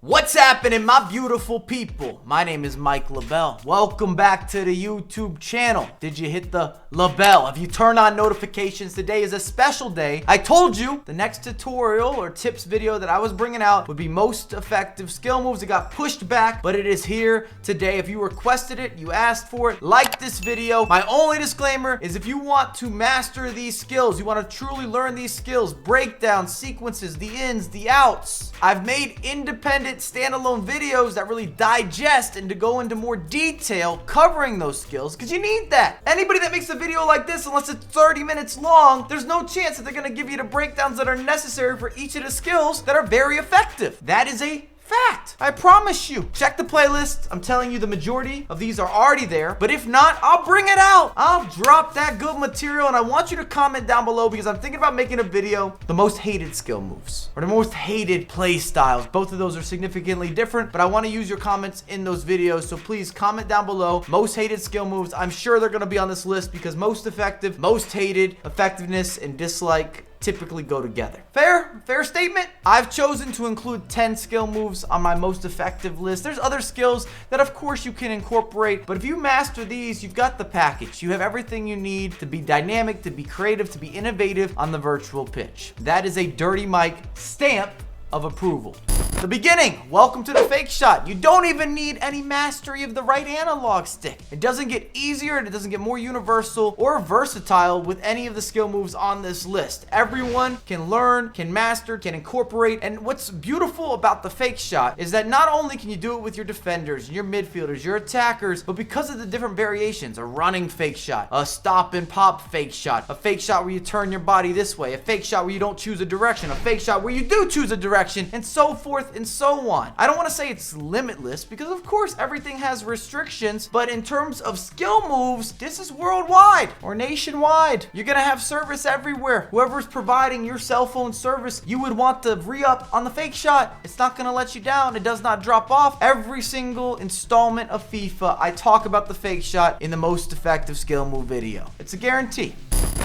What's happening, my beautiful people? My name is Mike LaBelle. Welcome back to the YouTube channel. Did you hit the bell? Have you turned on notifications? Today is a special day. I told you the next tutorial or tips video that I was bringing out would be most effective skill moves. It got pushed back, but it is here today. If you requested it, you asked for it, like this video. My only disclaimer is if you want to master these skills, you want to truly learn these skills, breakdowns, sequences, the ins, the outs, I've made independent standalone videos that really digest and to go into more detail covering those skills, because you need that. Anybody that makes a video like this, unless it's 30 minutes long, there's no chance that they're going to give you the breakdowns that are necessary for each of the skills that are very effective. That is a fact. I promise you. Check the playlist. I'm telling you the majority of these are already there, but if not, I'll bring it out. I'll drop that good material, and I want you to comment down below because I'm thinking about making a video, the most hated skill moves or the most hated play styles. Both of those are significantly different, but I want to use your comments in those videos, so please comment down below. Most hated skill moves. I'm sure they're going to be on this list because most effective, most hated, effectiveness, and dislike typically go together. Fair statement. I've chosen to include 10 skill moves on my most effective list. There's other skills that of course you can incorporate, but if you master these, you've got the package. You have everything you need to be dynamic, to be creative, to be innovative on the virtual pitch. That is a Dirty Mike stamp of approval. The beginning. Welcome to the fake shot. You don't even need any mastery of the right analog stick. It doesn't get easier and it doesn't get more universal or versatile with any of the skill moves on this list. Everyone can learn, can master, can incorporate. And what's beautiful about the fake shot is that not only can you do it with your defenders, your midfielders, your attackers, but because of the different variations, a running fake shot, a stop and pop fake shot, a fake shot where you turn your body this way, a fake shot where you don't choose a direction, a fake shot where you do choose a direction, and so forth and so on. I don't want to say it's limitless because of course everything has restrictions, but in terms of skill moves, this is worldwide or nationwide. You're gonna have service everywhere. Whoever's providing your cell phone service, you would want to re-up on the fake shot. It's not gonna let you down. It does not drop off. Every single installment of FIFA, I talk about the fake shot in the most effective skill move video. It's a guarantee.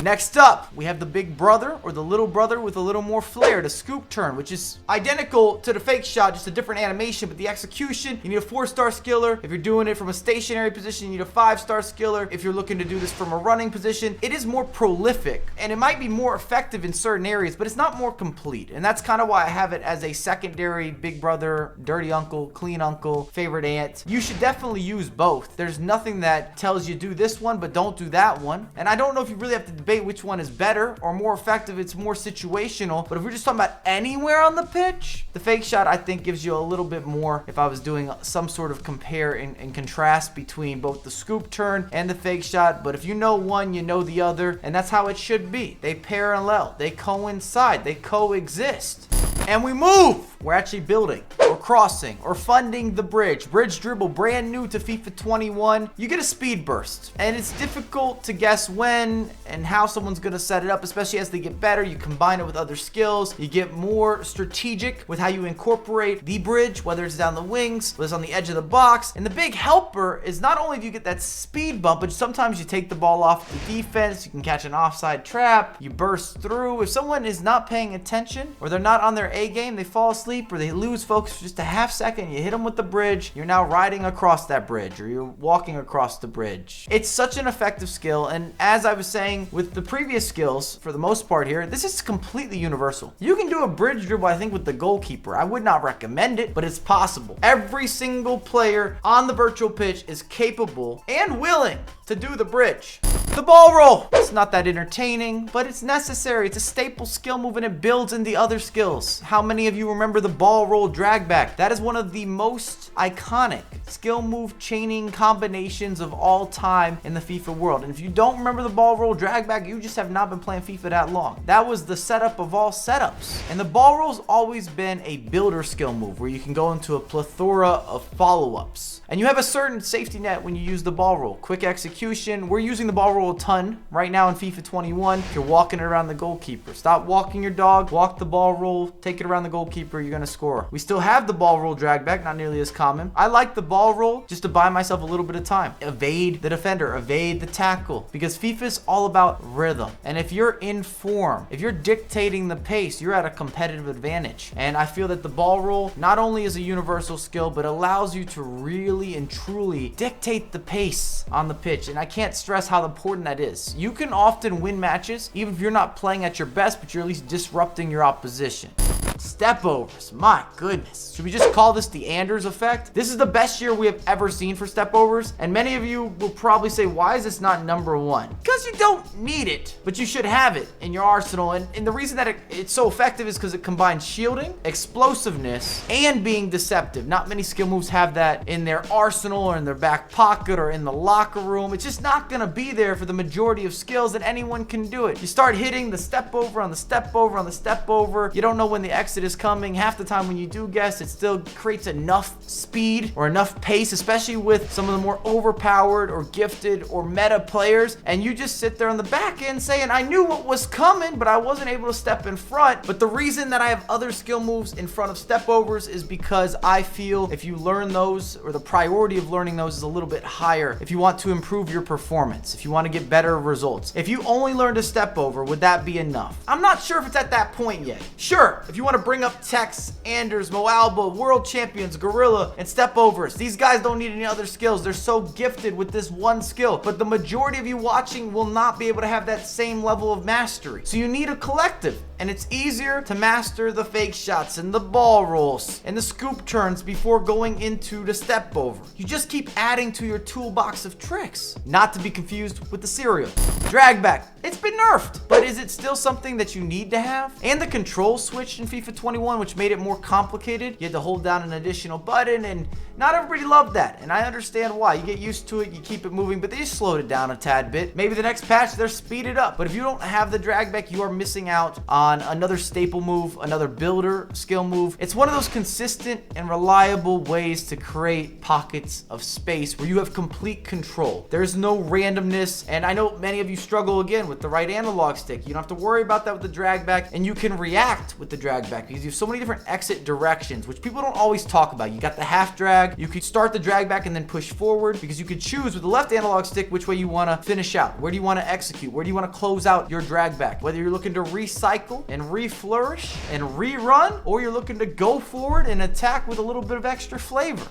Next up, we have the big brother or the little brother with a little more flair, the scoop turn, which is identical to the fake shot, just a different animation, but the execution, you need a 4-star skiller. If you're doing it from a stationary position, you need a 5-star skiller. If you're looking to do this from a running position, it is more prolific and it might be more effective in certain areas, but it's not more complete. And that's kind of why I have it as a secondary big brother, dirty uncle, clean uncle, favorite aunt. You should definitely use both. There's nothing that tells you do this one, but don't do that one. And I don't know if you really have to debate which one is better or more effective. It's more situational, but if we're just talking about anywhere on the pitch, the fake shot I think gives you a little bit more. If I was doing some sort of compare and contrast between both the scoop turn and the fake shot, but if you know one, you know the other, and that's how it should be. They parallel, they coincide, they coexist. And we move. We're actually building or crossing or funding the bridge. Bridge dribble, brand new to FIFA 21. You get a speed burst, and it's difficult to guess when and how someone's going to set it up, especially as they get better. You combine it with other skills. You get more strategic with how you incorporate the bridge, whether it's down the wings, whether it's on the edge of the box. And the big helper is not only do you get that speed bump, but sometimes you take the ball off the defense. You can catch an offside trap. You burst through. If someone is not paying attention or they're not on their A game, they fall asleep or they lose focus for just a half second, you hit them with the bridge, you're now riding across that bridge or you're walking across the bridge. It's such an effective skill, and as I was saying with the previous skills, for the most part here, this is completely universal. You can do a bridge dribble, I think, with the goalkeeper. I would not recommend it, but it's possible. Every single player on the virtual pitch is capable and willing to do the bridge. The ball roll. It's not that entertaining, but it's necessary. It's a staple skill move and it builds in the other skills. How many of you remember the ball roll drag back? That is one of the most iconic skill move chaining combinations of all time in the FIFA world. And if you don't remember the ball roll drag back, you just have not been playing FIFA that long. That was the setup of all setups. And the ball roll's always been a builder skill move where you can go into a plethora of follow-ups. And you have a certain safety net when you use the ball roll. Quick execution. We're using the ball roll a ton right now in FIFA 21. If you're walking it around the goalkeeper, stop walking your dog, walk the ball roll, take it around the goalkeeper, you're gonna score. We still have the ball roll drag back, not nearly as common. I like the ball ball roll just to buy myself a little bit of time. Evade the defender, evade the tackle, because FIFA is all about rhythm. And if you're in form, if you're dictating the pace, you're at a competitive advantage. And I feel that the ball roll not only is a universal skill, but allows you to really and truly dictate the pace on the pitch. And I can't stress how important that is. You can often win matches, even if you're not playing at your best, but you're at least disrupting your opposition. Step overs, my goodness. Should we just call this the Anders effect? This is the best year we have ever seen for step overs, and many of you will probably say, why is this not number one? Because you don't need it, but you should have it in your arsenal. And the reason that it's so effective is because it combines shielding, explosiveness, and being deceptive. Not many skill moves have that in their arsenal or in their back pocket or in the locker room. It's just not gonna be there for the majority of skills, and anyone can do it. You start hitting the step over on the step over on the step over. You don't know when the exit is coming. Half the time when you do guess, it still creates enough speed or enough pace, especially with some of the more overpowered or gifted or meta players, and you just sit there on the back end saying, I knew what was coming, but I wasn't able to step in front. But the reason that I have other skill moves in front of step overs is because I feel if you learn those, or the priority of learning those is a little bit higher if you want to improve your performance, if you want to get better results. If you only learned a step over, would that be enough? I'm not sure if it's at that point yet. Sure, if you want to bring up Tex, Anders, Moalba, world champions, Gorilla, and step overs, these guys don't need any other skills. They're so gifted with this one skill, but the majority of you watching will not be able to have that same level of mastery. So you need a collective, and it's easier to master the fake shots and the ball rolls and the scoop turns before going into the step over. You just keep adding to your toolbox of tricks, not to be confused with the cereal. Drag back, it's been nerfed, but is it still something that you need to have? And the control switch in FIFA 21, which made it more complicated. You had to hold down an additional button, and not everybody loved that, and I understand why. You get used to it, you keep it moving, but they just slowed it down a tad bit. Maybe the next patch they'll speed it up, but if you don't have the drag back, you are missing out on another staple move, another builder skill move. It's one of those consistent and reliable ways to create pockets of space where you have complete control. There's no randomness, and I know many of you struggle again with the right analog stick. You don't have to worry about that with the drag back, and you can react with the drag back because you have so many different exit directions, which people don't always talk about. You got the half drag, you could start the drag back and then push forward, because you could choose with the left analog stick which way you want to finish out. Where do you want to execute? Where do you want to close out your drag back? Whether you're looking to recycle and reflourish and rerun, or you're looking to go forward and attack with a little bit of extra flavor.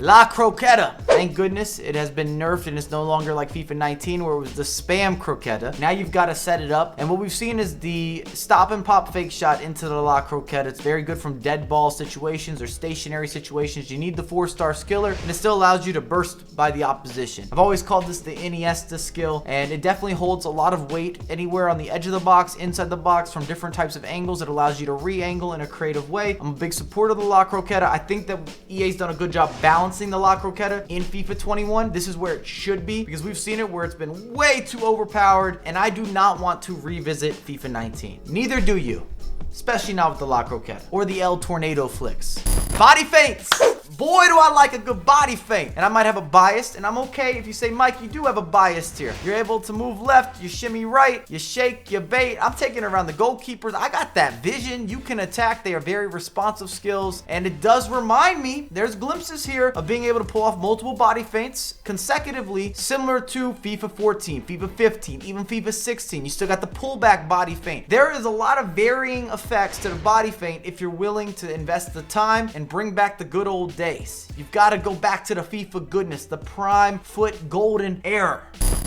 La Croquette. Thank goodness it has been nerfed and it's no longer like FIFA 19 where it was the spam Croquette. Now you've got to set it up, and what we've seen is the stop and pop fake shot into the La Croquette. It's very good from dead ball situations or stationary situations. You need the 4-star skiller, and it still allows you to burst by the opposition. I've always called this the Iniesta skill, and it definitely holds a lot of weight anywhere on the edge of the box, inside the box, from different types of angles. It allows you to re-angle in a creative way. I'm a big supporter of the La Croquette. I think that EA's done a good job balancing the La Croquette in FIFA 21. This is where it should be, because we've seen it where it's been way too overpowered, and I do not want to revisit FIFA 19. Neither do you. Especially not with the La Croquette or the El Tornado flicks. Body feints. Boy, do I like a good body feint. And I might have a bias, and I'm okay if you say, Mike, you do have a bias here. You're able to move left, you shimmy right, you shake, you bait. I'm taking around the goalkeepers. I got that vision. You can attack. They are very responsive skills. And it does remind me, there's glimpses here of being able to pull off multiple body feints consecutively, similar to FIFA 14, FIFA 15, even FIFA 16. You still got the pullback body feint. There is a lot of varying effects to the body feint if you're willing to invest the time and bring back the good old days. You've got to go back to the FIFA goodness, the prime foot golden era.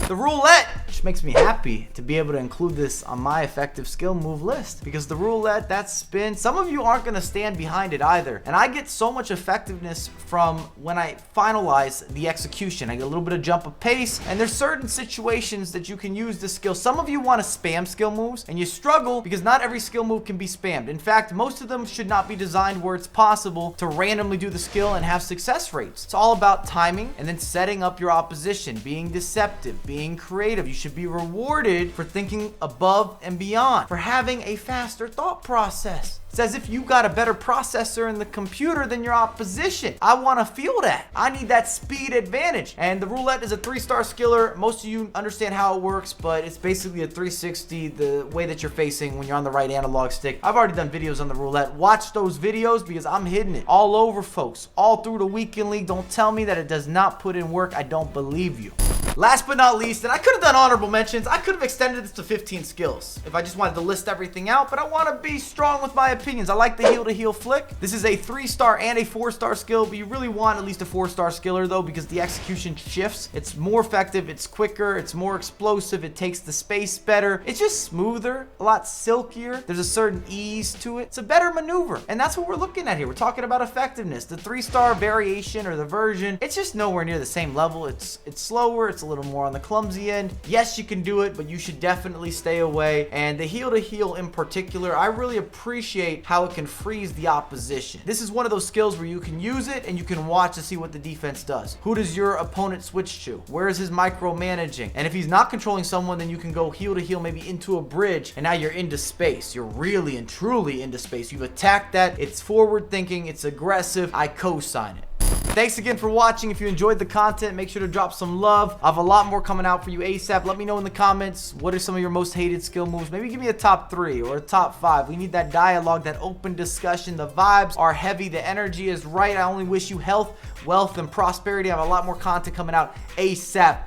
The roulette, which makes me happy to be able to include this on my effective skill move list, because the roulette, that spin, some of you aren't going to stand behind it either. And I get so much effectiveness from when I finalize the execution. I get a little bit of jump of pace, and there's certain situations that you can use this skill. Some of you want to spam skill moves, and you struggle because not every skill move can be spammed. In fact, most of them should not be designed where it's possible to randomly do the skill and have success rates. It's all about timing and then setting up your opposition, being deceptive, being creative. You should be rewarded for thinking above and beyond, for having a faster thought process. It's as if you got a better processor in the computer than your opposition. I want to feel that. I need that speed advantage. And the roulette is a 3-star skiller. Most of you understand how it works, but it's basically a 360 the way that you're facing when you're on the right analog stick. I've already done videos on the roulette. Watch those videos because I'm hitting it all over, folks. All through the weekend league. Don't tell me that it does not put in work. I don't believe you. Last but not least, and I could have done honorable mentions. I could have extended this to 15 skills if I just wanted to list everything out, but I want to be strong with my opinions. I like the heel-to-heel flick. This is a 3-star and a 4-star skill, but you really want at least a 4-star skiller though, because the execution shifts. It's more effective, it's quicker, it's more explosive, it takes the space better. It's just smoother, a lot silkier. There's a certain ease to it. It's a better maneuver, and that's what we're looking at here. We're talking about effectiveness. The 3-star variation or the version, it's just nowhere near the same level. It's slower, it's a little more on the clumsy end. Yes, you can do it, but you should definitely stay away. And the heel-to-heel in particular, I really appreciate how it can freeze the opposition. This is one of those skills where you can use it and you can watch to see what the defense does. Who does your opponent switch to? Where is his micromanaging? And if he's not controlling someone, then you can go heel-to-heel maybe into a bridge, and now you're into space. You're really and truly into space. You've attacked that. It's forward thinking. It's aggressive. I co-sign it. Thanks again for watching. If you enjoyed the content, make sure to drop some love. I have a lot more coming out for you ASAP. Let me know in the comments, what are some of your most hated skill moves? Maybe give me a top 3 or a top 5. We need that dialogue, that open discussion. The vibes are heavy. The energy is right. I only wish you health, wealth, and prosperity. I have a lot more content coming out ASAP.